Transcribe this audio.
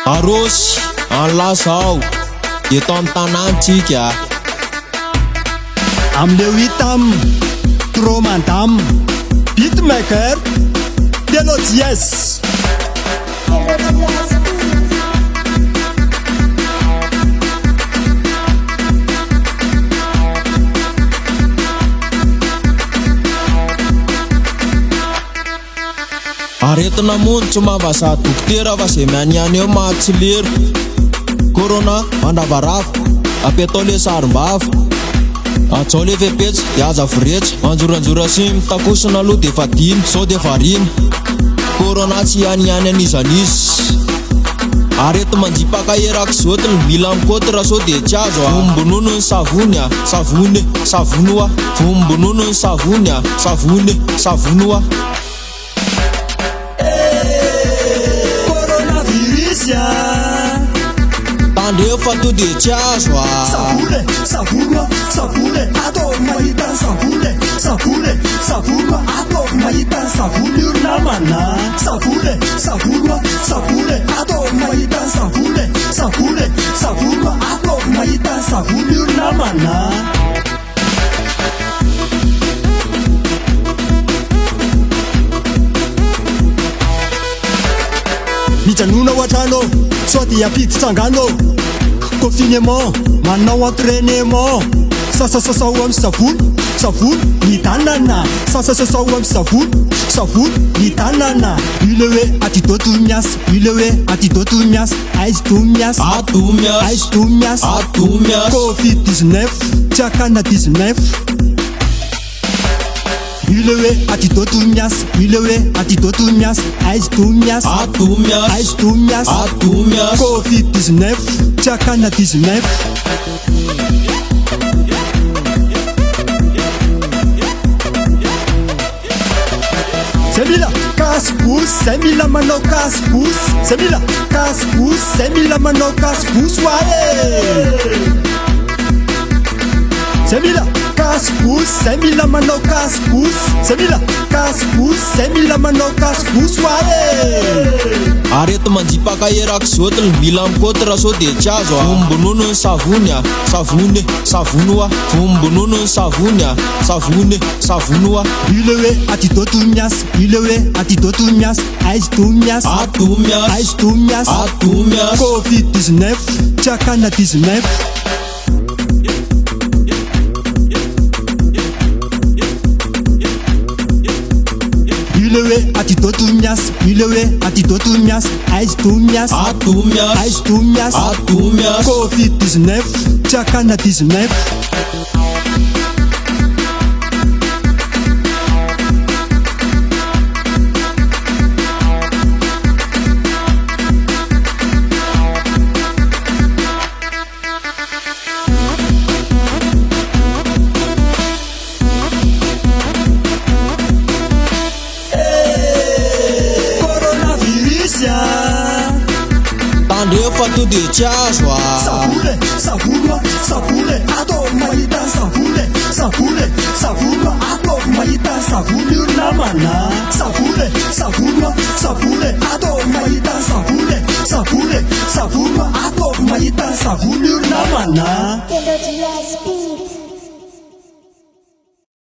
Harus alasau Yeton tanan jika Amlewi tam Tromantam Beatmaker Delodies Aretina mun cuma basa tuktira basa manianyo matsilir Corona anda baraf apetole sarmbaf Achole vepets yaza frech anjuranjura sim takusana lu defatin so defarin Corona cianian nisanis Aret manjipaka erak sotel bilam kotra so de chazo fumbunun savunya savune savunua fumbunun savunya savune savunua Tande fatu de chaswa Savule, savulwa, savule Ato maitan savule Savule, savulwa Ato maitan savule Namana Savule, savulwa, savule Ato maitan savule Savule, savulwa Ato maitan savule Namana Mijanuna watano Swati ya piti tangano Confinement Manao entraînement Sasa wam savun Nitanana Sasa wam savun Nitanana Ulewe atitotumias Ulewe atitotumias Aistumias Atumias Aistumias Atumias Covid-19 Chakana 19 Ulewe atitotumias Aistumias Atumias Aistumias Atumias Covid-19 Chakana 19 Semila casse-pouce, Semila mano casse-pouce Semila casse-pouce, Semila mano casse-pouce Semila casse-pouce, Semila mano casse-pouce Semila casse-pouce, Semila mano casse-pouce Aret manjipaka erak sotel bilam kotra so de chazo fumbunun savunya savune savunua fumbunun savunya savune savunua Ulewe atitotumias Aistumias Atumias Atumias Covid-19 Chakana 19 Ulewe atitotumias Aistumias Atumias Covid-19 Chakana 19 Tande fatu de chaswa Savule, savulwa, savule Ato maitan savule Savule, savulwa